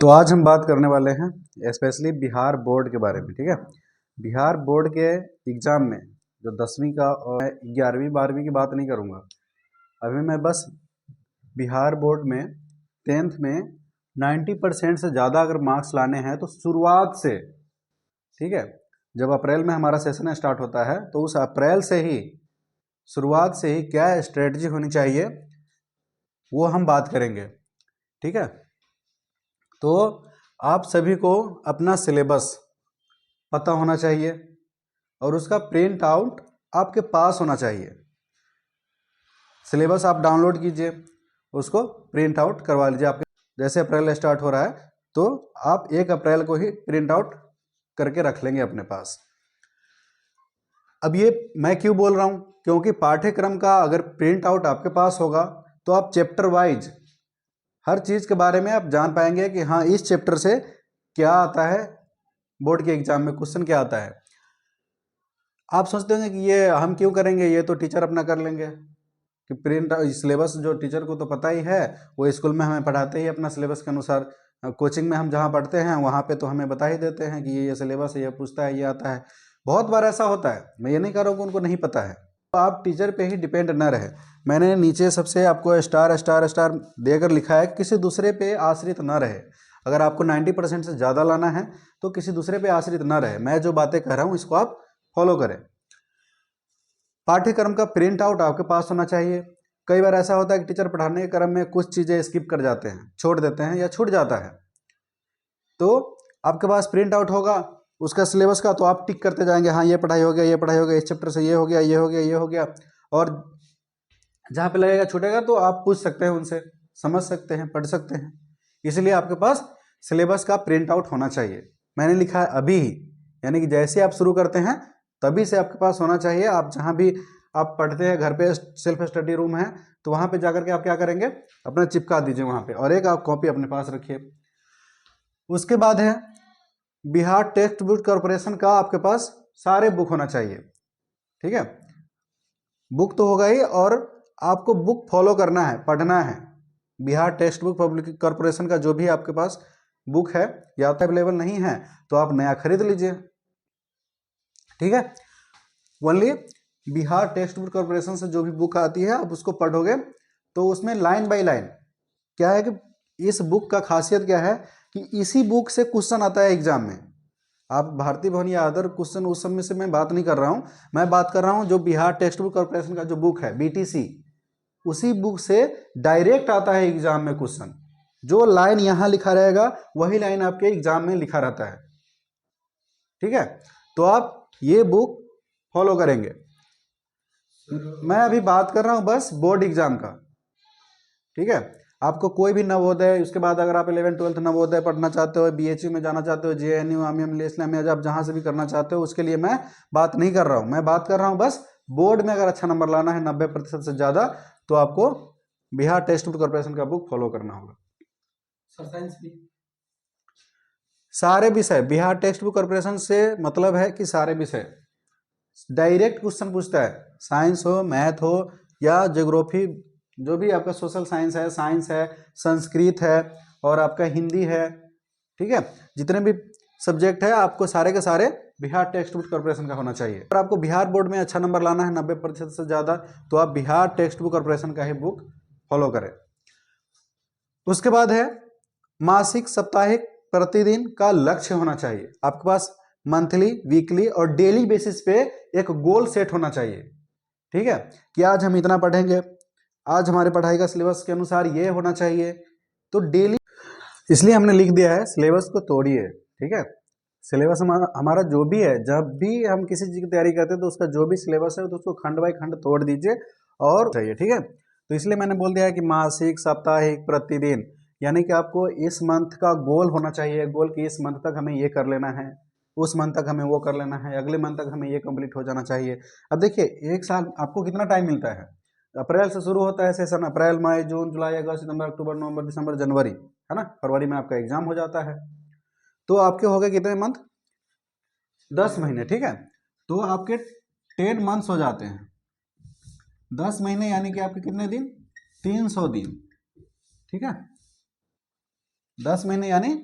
तो आज हम बात करने वाले हैं स्पेशली बिहार बोर्ड के बारे में। ठीक है, बिहार बोर्ड के एग्ज़ाम में जो 10वीं का और 11वीं 12वीं की बात नहीं करूँगा। अभी मैं बस बिहार बोर्ड में 10th में 90% से ज़्यादा अगर मार्क्स लाने हैं तो शुरुआत से, ठीक है, जब अप्रैल में हमारा सेशन स्टार्ट होता है तो उस अप्रैल से ही, शुरुआत से ही क्या स्ट्रेटजी होनी चाहिए वो हम बात करेंगे। ठीक है, तो आप सभी को अपना सिलेबस पता होना चाहिए और उसका प्रिंट आउट आपके पास होना चाहिए। सिलेबस आप डाउनलोड कीजिए, उसको प्रिंट आउट करवा लीजिए। आपके जैसे अप्रैल स्टार्ट हो रहा है तो आप 1 अप्रैल को ही प्रिंट आउट करके रख लेंगे अपने पास। अब ये मैं क्यों बोल रहा हूँ, क्योंकि पाठ्यक्रम का अगर प्रिंट आउट आपके पास होगा तो आप चैप्टर वाइज हर चीज़ के बारे में आप जान पाएंगे कि हाँ इस चैप्टर से क्या आता है, बोर्ड के एग्जाम में क्वेश्चन क्या आता है। आप सोचते होंगे कि ये हम क्यों करेंगे, ये तो टीचर अपना कर लेंगे, कि प्रिंट सिलेबस जो टीचर को तो पता ही है, वो स्कूल में हमें पढ़ाते ही अपना सिलेबस के अनुसार। कोचिंग में हम जहाँ पढ़ते हैं वहाँ पे तो हमें बता ही देते हैं कि ये सिलेबस है, ये पूछता है, ये आता है। बहुत बार ऐसा होता है, मैं ये नहीं कह रहा हूँ कि उनको नहीं पता है। तो आप टीचर पे ही डिपेंड न रहे। मैंने नीचे सबसे आपको स्टार स्टार स्टार देकर लिखा है, किसी दूसरे पे आश्रित न रहे। अगर आपको 90% से ज़्यादा लाना है तो किसी दूसरे पे आश्रित न रहे। मैं जो बातें कह रहा हूँ इसको आप फॉलो करें। पाठ्यक्रम का प्रिंट आउट आपके पास होना चाहिए। कई बार ऐसा होता है कि टीचर पढ़ाने के क्रम में कुछ चीज़ें स्किप कर जाते हैं, छोड़ देते हैं या छूट जाता है, तो आपके पास प्रिंट आउट होगा उसका सिलेबस का, तो आप टिक करते जाएंगे, हाँ ये पढ़ाई हो गया, ये पढ़ाई हो गया, इस चैप्टर से ये हो गया, ये हो गया, ये हो गया। और जहाँ पे लगेगा छूटेगा तो आप पूछ सकते हैं उनसे, समझ सकते हैं, पढ़ सकते हैं। इसलिए आपके पास सिलेबस का प्रिंट आउट होना चाहिए। मैंने लिखा है अभी ही, यानी कि जैसे आप शुरू करते हैं तभी से आपके पास होना चाहिए। आप जहाँ भी आप पढ़ते हैं, घर पे सेल्फ स्टडी रूम है तो वहाँ पे जाकर के आप क्या करेंगे, अपना चिपका दीजिए वहाँ पे, और एक आप कॉपी अपने पास रखिए। उसके बाद है बिहार टेक्स्ट बुक कॉर्पोरेशन का आपके पास सारे बुक होना चाहिए। ठीक है, बुक तो होगा ही, और आपको बुक फॉलो करना है, पढ़ना है। Bihar text book public corporation का जो भी आपके पास बुक है या तो अवेलेबल नहीं है तो आप नया खरीद लीजिए। ठीक है, only Bihar text book corporation से जो भी बुक आती है आप उसको पढ़ोगे तो उसमें लाइन बाय लाइन क्या है कि इस बुक का खासियत क्या है कि इसी बुक से क्वेश्चन आता है एग्जाम में। आप भारतीय भवन या अदर क्वेश्चन उस समय से मैं बात नहीं कर रहा हूँ, मैं बात कर रहा हूँ जो बिहार टेक्स्ट बुक कॉर्पोरेशन का जो बुक है बीटीसी, उसी बुक से डायरेक्ट आता है एग्जाम में क्वेश्चन। जो लाइन यहाँ लिखा रहेगा वही लाइन आपके एग्जाम में लिखा रहता है। ठीक है, तो आप ये बुक फॉलो करेंगे। मैं अभी बात कर रहा हूँ बस बोर्ड एग्जाम का। ठीक है, आपको कोई भी नवोदय, उसके बाद अगर आप 11th-12th नवोदय पढ़ना चाहते हो, बीएचयू में जाना चाहते हो, जेएनयू, आमिया इस्लामिया, आप जहाँ से भी करना चाहते हो, उसके लिए मैं बात नहीं कर रहा हूँ। मैं बात कर रहा हूँ बस बोर्ड में अगर अच्छा नंबर लाना है 90% से ज़्यादा तो आपको बिहार टेक्स्ट बुक कॉर्पोरेशन का बुक फॉलो करना होगा। सर साइंस भी सारे विषय बिहार टेक्स्ट बुक कॉर्पोरेशन से मतलब है कि सारे विषय डायरेक्ट क्वेश्चन पूछता है, साइंस हो, मैथ हो या ज्योग्राफी, जो भी आपका सोशल साइंस है, संस्कृत है और आपका हिंदी है। ठीक है, जितने भी सब्जेक्ट है आपको सारे के सारे बिहार टेक्स्ट बुक कॉर्पोरेशन का होना चाहिए। अगर आपको बिहार बोर्ड में अच्छा नंबर लाना है 90% से ज़्यादा तो आप बिहार टेक्स्ट बुक कॉर्पोरेशन का ही बुक फॉलो करें। उसके बाद है मासिक, साप्ताहिक, प्रतिदिन का लक्ष्य होना चाहिए आपके पास। मंथली, वीकली और डेली बेसिस पे एक गोल सेट होना चाहिए। ठीक है, कि आज हम इतना पढ़ेंगे, आज हमारे पढ़ाई का सिलेबस के अनुसार ये होना चाहिए, तो डेली। इसलिए हमने लिख दिया है सिलेबस को तोड़िए। ठीक है, सिलेबस हमारा जो भी है, जब भी हम किसी चीज़ की तैयारी करते हैं तो उसका जो भी सिलेबस है तो उसको खंड बाई खंड तोड़ दीजिए और चाहिए। ठीक है, तो इसलिए मैंने बोल दिया है कि मासिक, साप्ताहिक, प्रतिदिन, यानी कि आपको इस मंथ का गोल होना चाहिए। गोल कि इस मंथ तक हमें ये कर लेना है, उस मंथ तक हमें वो कर लेना है, अगले मंथ तक हमें ये कंप्लीट हो जाना चाहिए। अब देखिए, एक साल आपको कितना टाइम मिलता है? अप्रैल से शुरू होता है सेशन, अप्रैल, मई, जून, जुलाई, अगस्त, सितंबर, अक्टूबर, नवंबर, दिसंबर, जनवरी, है ना, फरवरी में आपका एग्जाम हो जाता है। तो आपके हो गए कितने मंथ? 10 महीने। ठीक है, तो आपके 10 मंथ्स हो जाते हैं। 10 महीने यानी कि आपके कितने दिन? 300 दिन। ठीक है, 10 महीने यानी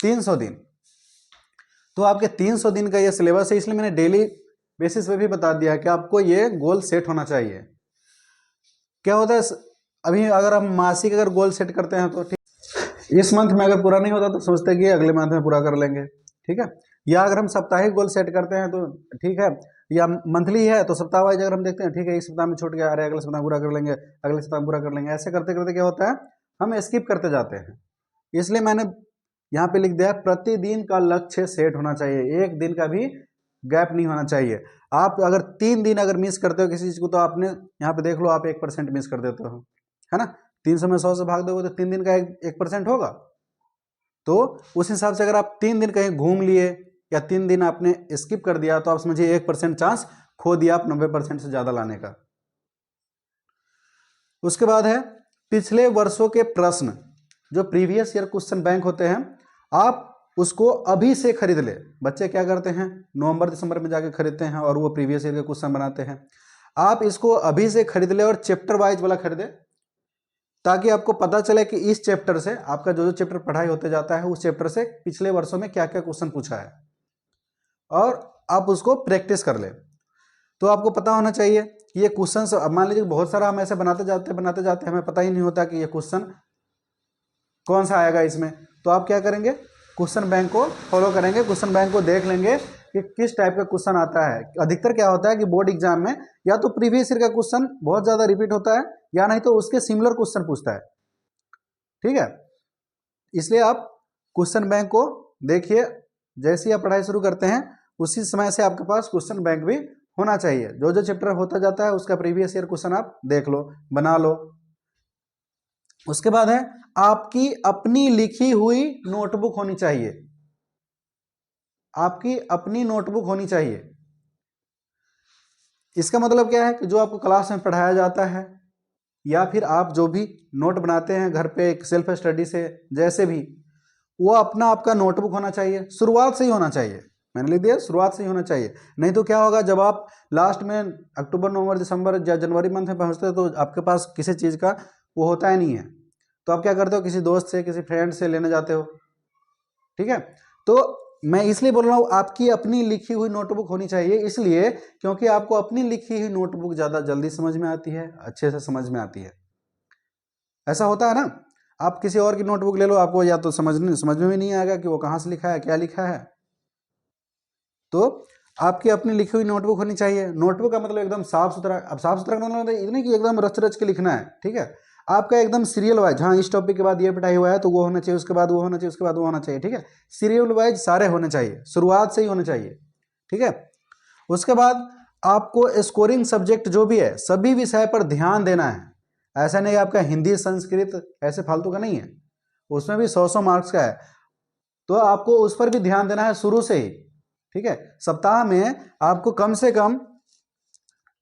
300 दिन। तो आपके 300 दिन का ये सिलेबस है, इसलिए मैंने डेली बेसिस पे भी बता दिया कि आपको ये गोल सेट होना चाहिए। क्या होता है अभी अगर हम मासिक अगर गोल सेट करते हैं तो ठीक, इस मंथ में अगर पूरा नहीं होता तो सोचते हैं कि अगले मंथ में पूरा कर लेंगे, ठीक है। या अगर हम साप्ताहिक गोल सेट करते हैं तो ठीक है, या मंथली है तो सप्ताह वाइज अगर हम देखते हैं ठीक है, एक सप्ताह में छूट गया, अरे अगले सप्ताह पूरा कर लेंगे, अगले सप्ताह पूरा कर लेंगे, ऐसे करते करते क्या होता है हम स्किप करते जाते हैं। इसलिए मैंने यहाँ पे लिख दिया प्रतिदिन का लक्ष्य सेट होना चाहिए, एक दिन का भी गैप नहीं होना चाहिए। आप अगर 3 दिन अगर मिस करते हो किसी चीज को तो आपने यहाँ पे देख लो आप 1% मिस कर देते हो, है ना। 300 में 100 से भाग दोगे तो 3 दिन का 1% होगा। तो उस हिसाब से अगर आप 3 दिन कहीं घूम लिए या 3 दिन आपने स्किप कर दिया तो आप समझिए 1% चांस खो दिया आप 90% से ज्यादा लाने का। उसके बाद है पिछले वर्षों के प्रश्न, जो प्रीवियस ईयर क्वेश्चन बैंक होते हैं, आप उसको अभी से खरीद ले। बच्चे क्या करते हैं नवंबर दिसंबर में जाके खरीदते हैं और वो प्रीवियस ईयर के क्वेश्चन बनाते हैं। आप इसको अभी से खरीद ले और चैप्टर वाइज वाला खरीदे, ताकि आपको पता चले कि इस चैप्टर से आपका जो जो चैप्टर पढ़ाई होते जाता है उस चैप्टर से पिछले वर्षों में क्या क्या क्वेश्चन पूछा है और आप उसको प्रैक्टिस कर ले। तो आपको पता होना चाहिए कि ये क्वेश्चन, अब मान लीजिए बहुत सारा हम ऐसे बनाते जाते हमें पता ही नहीं होता कि ये क्वेश्चन कौन सा आएगा इसमें। तो आप क्या करेंगे क्वेश्चन बैंक को फॉलो करेंगे, क्वेश्चन बैंक को देख लेंगे कि किस टाइप का क्वेश्चन आता है। अधिकतर क्या होता है कि बोर्ड एग्जाम में या तो प्रीवियस ईयर का क्वेश्चन बहुत ज्यादा रिपीट होता है या नहीं तो उसके सिमिलर क्वेश्चन पूछता है, ठीक है। इसलिए आप क्वेश्चन बैंक को देखिए, जैसे ही आप पढ़ाई शुरू करते हैं उसी समय से आपके पास क्वेश्चन बैंक भी होना चाहिए। जो जो चैप्टर होता जाता है उसका प्रीवियस ईयर क्वेश्चन आप देख लो, बना लो। उसके बाद है आपकी अपनी लिखी हुई नोटबुक होनी चाहिए, आपकी अपनी नोटबुक होनी चाहिए। इसका मतलब क्या है कि जो आपको क्लास में पढ़ाया जाता है या फिर आप जो भी नोट बनाते हैं घर पे एक सेल्फ स्टडी से जैसे भी, वो अपना आपका नोटबुक होना चाहिए, शुरुआत से ही होना चाहिए। मैंने लिख दिया शुरुआत से ही होना चाहिए। नहीं तो क्या होगा जब आप लास्ट में अक्टूबर नवंबर दिसंबर या जनवरी मंथ में पहुंचते हो तो आपके पास किसी चीज़ का वो होता ही नहीं है, तो आप क्या करते हो किसी दोस्त से किसी फ्रेंड से लेने जाते हो, ठीक है। तो मैं इसलिए बोल रहा हूँ आपकी अपनी लिखी हुई नोटबुक होनी चाहिए, इसलिए क्योंकि आपको अपनी लिखी हुई नोटबुक ज़्यादा जल्दी समझ में आती है, अच्छे से समझ में आती है। ऐसा होता है ना, आप किसी और की नोटबुक ले लो आपको या तो समझ में भी नहीं आएगा कि वो कहाँ से लिखा है क्या लिखा है। तो आपकी अपनी लिखी हुई नोटबुक होनी चाहिए। नोटबुक का मतलब एकदम साफ सुथरा, अब साफ सुथरा का मतलब ये नहीं कि एकदम रच रच के लिखना है, ठीक है। आपका एकदम सीरियल वाइज, हाँ इस टॉपिक के बाद ये पढ़ाई हुआ है तो वो होना चाहिए, उसके बाद वो होना चाहिए, उसके बाद वो होना चाहिए, ठीक है। सीरियल वाइज सारे होने चाहिए, शुरुआत से ही होने चाहिए, ठीक है। उसके बाद आपको स्कोरिंग सब्जेक्ट जो भी है सभी विषय पर ध्यान देना है। ऐसा नहीं आपका हिंदी संस्कृत ऐसे फालतू का नहीं है, उसमें भी 100 मार्क्स का है, तो आपको उस पर भी ध्यान देना है शुरू से ही, ठीक है। सप्ताह में आपको कम से कम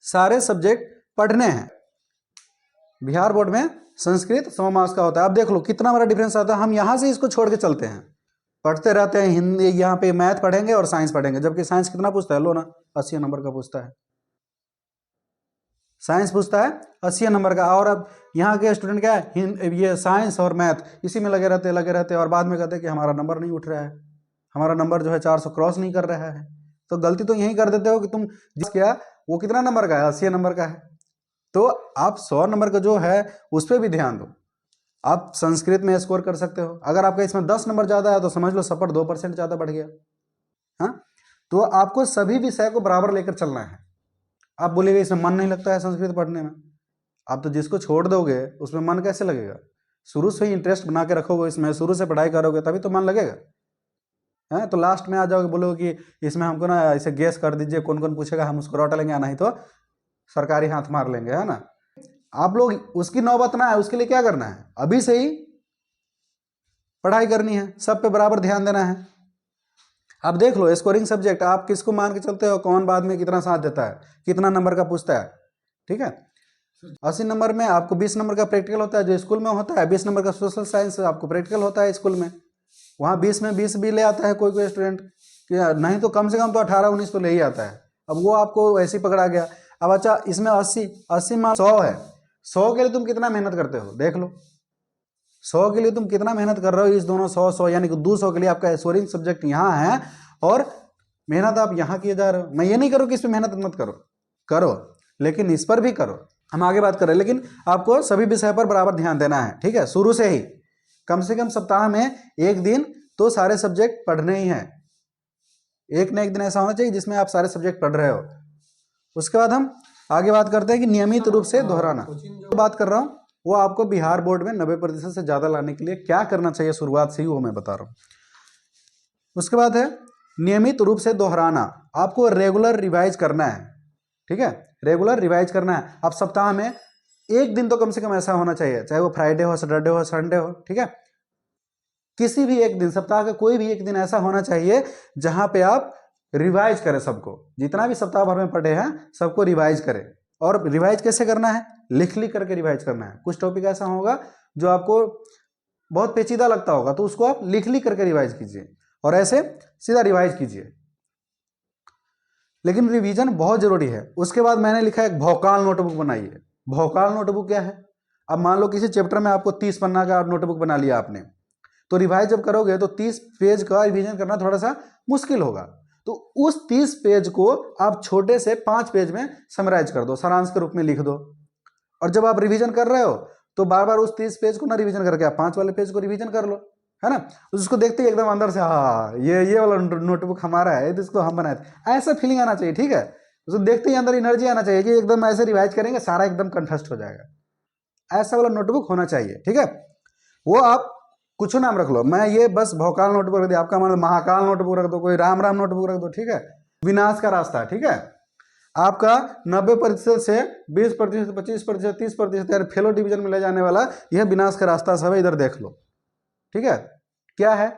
सारे सब्जेक्ट पढ़ने हैं। बिहार बोर्ड में संस्कृत 100 मार्क्स का होता है। अब देख लो कितना बड़ा डिफरेंस आता है, हम यहाँ से इसको छोड़ के चलते हैं, पढ़ते रहते हैं हिंदी, यहाँ पे मैथ पढ़ेंगे और साइंस पढ़ेंगे, जबकि साइंस कितना पूछता है लो ना 80 नंबर का पूछता है, साइंस पूछता है 80 नंबर का। और अब यहाँ के स्टूडेंट क्या है ये साइंस और मैथ इसी में लगे रहते और बाद में कहते हैं कि हमारा नंबर नहीं उठ रहा है, हमारा नंबर जो है 400 क्रॉस नहीं कर रहा है। तो गलती तो यही कर देते हो कि तुम जिस क्या वो कितना नंबर का है 80 नंबर का है, तो आप 100 नंबर का जो है उस पर भी ध्यान दो। आप संस्कृत में स्कोर कर सकते हो, अगर आपका इसमें 10 नंबर ज़्यादा है तो समझ लो सपोर्ट 2% ज़्यादा बढ़ गया। हाँ, तो आपको सभी विषय को बराबर लेकर चलना है। आप बोलेंगे इसमें मन नहीं लगता है संस्कृत पढ़ने में, आप तो जिसको छोड़ दोगे उसमें मन कैसे लगेगा। शुरू से ही इंटरेस्ट बना के रखोगे इसमें, शुरू से पढ़ाई करोगे तभी तो मन लगेगा, है। तो लास्ट में आ जाओगे बोलोगे कि इसमें हमको ना इसे गेस कर दीजिए कौन कौन पूछेगा, हम उसको रौटा लेंगे, नहीं तो सरकारी हाथ मार लेंगे, है ना। आप लोग उसकी नौबत ना है, उसके लिए क्या करना है अभी से ही पढ़ाई करनी है, सब पे बराबर ध्यान देना है। आप देख लो स्कोरिंग सब्जेक्ट आप किसको मान के चलते हो, कौन बाद में कितना साथ देता है, कितना नंबर का पूछता है, ठीक है। 80 नंबर में आपको 20 नंबर का प्रैक्टिकल होता है जो स्कूल में होता है, 20 नंबर का सोशल साइंस आपको प्रैक्टिकल होता है स्कूल में, वहाँ 20 में 20 भी ले आता है कोई कोई स्टूडेंट, नहीं तो कम से कम तो 18-19 तो ले ही आता है। अब वो आपको ऐसे ही पकड़ा गया। अब अच्छा इसमें 80 मान 100 है, 100 के लिए तुम कितना मेहनत करते हो देख लो, 100 के लिए तुम कितना मेहनत कर रहे हो, इस दोनों 100 100 यानी कि 200 के लिए आपका एश्योरिंग सब्जेक्ट यहाँ है और मेहनत आप यहाँ किए जा रहे हो। मैं ये नहीं करूँ कि इस पर मेहनत मत करो, करो, लेकिन इस पर भी करो। हम आगे बात कर रहे हैं, लेकिन आपको सभी विषय पर बराबर ध्यान देना है, ठीक है। शुरू से ही कम से कम सप्ताह में एक दिन तो सारे सब्जेक्ट पढ़ने ही हैं। एक न एक दिन ऐसा होना चाहिए जिसमें आप सारे सब्जेक्ट पढ़ रहे हो। उसके बाद हम आगे बात करते हैं कि नियमित रूप से दोहराना। जो बात कर रहा हूँ वो आपको बिहार बोर्ड में 90% से ज़्यादा लाने के लिए क्या करना चाहिए शुरुआत से ही, वो मैं बता रहा हूँ। उसके बाद है नियमित रूप से दोहराना। आपको रेगुलर रिवाइज करना है, ठीक है, रेगुलर रिवाइज करना है। आप सप्ताह में एक दिन तो कम से कम ऐसा होना चाहिए, चाहे वो फ्राइडे हो, सैटरडे हो, संडे हो, ठीक है, किसी भी एक दिन, सप्ताह का कोई भी एक दिन ऐसा होना चाहिए जहां पे आप रिवाइज करें सबको। जितना भी सप्ताह भर में पढ़े हैं सबको रिवाइज करें। और रिवाइज कैसे करना है? लिख लिख करके रिवाइज करना है। कुछ टॉपिक ऐसा होगा जो आपको बहुत पेचीदा लगता होगा तो उसको आप लिख लिख करके रिवाइज कीजिए और ऐसे सीधा रिवाइज कीजिए। लेकिन रिवीजन बहुत जरूरी है। उसके बाद मैंने लिखा है एक भौकाल नोटबुक बनाइए। भौकाल नोटबुक क्या है? अब मान लो किसी चैप्टर में आपको 30 पन्ना का नोटबुक बना लिया आपने, तो रिवाइज जब करोगे तो 30 पेज का रिवीजन करना थोड़ा सा मुश्किल होगा। तो उस 30 पेज को आप छोटे से 5 पेज में समराइज कर दो, सारांश के रूप में लिख दो। और जब आप रिवीजन कर रहे हो तो बार बार उस 30 पेज को ना रिवीजन करके आप 5 वाले पेज को रिवीजन कर लो, है ना। उसको देखते ही एकदम अंदर से हाँ ये वाला नोटबुक हमारा है, इसको हम बनाए थे, ऐसा फीलिंग आना चाहिए, ठीक है। उसको देखते ही अंदर एनर्जी आना चाहिए कि एकदम ऐसे रिवाइज करेंगे सारा एकदम कंठस्थ हो जाएगा। ऐसा वाला नोटबुक होना चाहिए, ठीक है। वो आप कुछ नाम रख लो, मैं ये बस भौकाल नोटबुक रख दिया, आपका मतलब महाकाल नोटबुक रख दो, कोई राम राम नोटबुक रख दो, ठीक है। विनाश का रास्ता, ठीक है। आपका 90% से 20%, 25%, 30% यार फेलो डिवीजन में ले जाने वाला यह विनाश का रास्ता सब है, इधर देख लो, ठीक है। क्या है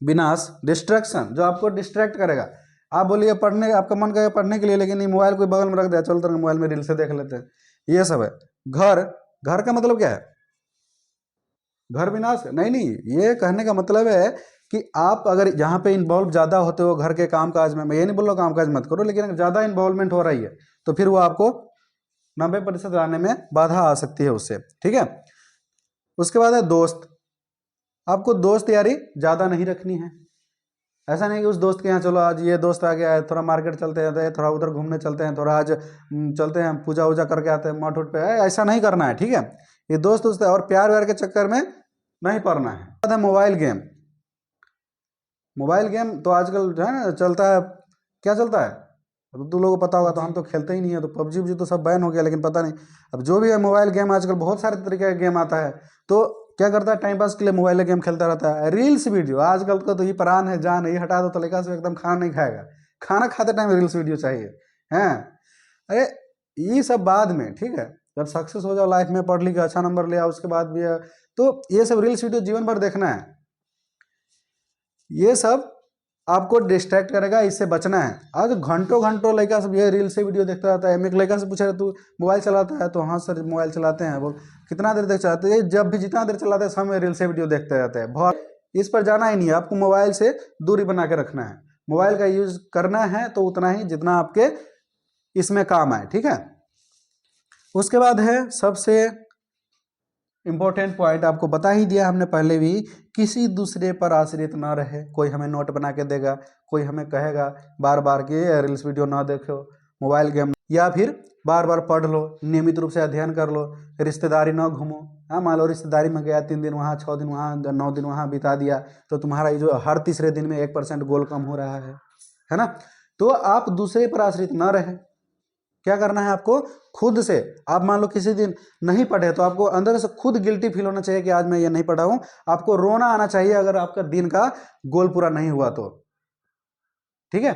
विनाश? डिस्ट्रैक्शन, जो आपको डिस्ट्रैक्ट करेगा। आप बोलिए पढ़ने, आपका मन करेगा पढ़ने के लिए, लेकिन ये मोबाइल कोई बगल में रख दिया, चलते मोबाइल में रील से देख लेते हैं, ये सब है। घर का मतलब क्या है? घर विनाश नहीं, ये कहने का मतलब है कि आप अगर यहाँ पे इन्वॉल्व ज़्यादा होते हो घर के काम काज में, मैं ये नहीं बोल रहा काम काज मत करो, लेकिन अगर ज़्यादा इन्वॉल्वमेंट हो रही है तो फिर वो आपको 90% लाने में बाधा आ सकती है उससे, ठीक है। उसके बाद है दोस्त। आपको दोस्त यारी ज़्यादा नहीं रखनी है। ऐसा नहीं कि उस दोस्त के यहाँ चलो आज ये दोस्त आ गया है, थोड़ा मार्केट चलते हैं, थोड़ा उधर घूमने चलते हैं, थोड़ा आज चलते हैं पूजा वूजा करके आते हैं मठ उठ पे, ऐसा नहीं करना है, ठीक है। ये दोस्त है और प्यार व्यार के चक्कर में नहीं पढ़ना है। मोबाइल गेम, मोबाइल गेम तो आजकल जो है ना चलता है, क्या चलता है अब तुम लोगों को पता होगा, तो हम तो खेलते ही नहीं है, तो पबजी वबजी तो सब बैन हो गया, लेकिन पता नहीं अब जो भी है मोबाइल गेम आजकल बहुत सारे तरीके का गेम आता है। तो क्या करता है, टाइम पास के लिए मोबाइल गेम खेलता रहता है। रील्स वीडियो आजकल का तो ये प्राण है, जान है, ये हटा दो तो लेकर से एकदम खाना नहीं खाएगा, खाना खाते टाइम रील्स वीडियो चाहिए, हैं। अरे ये सब बाद में, ठीक है, जब सक्सेस हो जाओ लाइफ में, पढ़ लिख अच्छा नंबर ले आओ, उसके बाद भी है, तो ये सब रील्स वीडियो जीवन भर देखना है। ये सब आपको डिस्ट्रैक्ट करेगा, इससे बचना है। आज घंटों घंटों लड़का सब ये रील से वीडियो देखता रहता है। मैं एक लड़का से पूछा तू मोबाइल चलाता है, तो हाँ सर मोबाइल चलाते हैं। बोल कितना देर तक चलाते हैं? जब भी जितना देर चलाते हैं सब में रील से वीडियो देखते रहते हैं। बहुत इस पर जाना ही नहीं है, आपको मोबाइल से दूरी बना के रखना है। मोबाइल का यूज करना है तो उतना ही जितना आपके इसमें काम आए, ठीक है। उसके बाद है सबसे इंपॉर्टेंट पॉइंट, आपको बता ही दिया हमने पहले भी, किसी दूसरे पर आश्रित ना रहे। कोई हमें नोट बना के देगा, कोई हमें कहेगा बार बार कि रील्स वीडियो ना देखो, मोबाइल गेम, या फिर बार बार पढ़ लो, नियमित रूप से अध्ययन कर लो, रिश्तेदारी ना घूमो। हाँ मान लो रिश्तेदारी में गया, 3 दिन वहाँ, 6 दिन वहाँ, 9 दिन वहाँ बिता दिया, तो तुम्हारा ये जो हर तीसरे दिन में 1% गोल कम हो रहा है ना। तो आप दूसरे पर आश्रित ना रहे। क्या करना है आपको? खुद से। आप मान लो किसी दिन नहीं पढ़े तो आपको अंदर से खुद गिल्टी फील होना चाहिए कि आज मैं ये नहीं पढ़ा हूं। आपको रोना आना चाहिए अगर आपका दिन का गोल पूरा नहीं हुआ तो, ठीक है।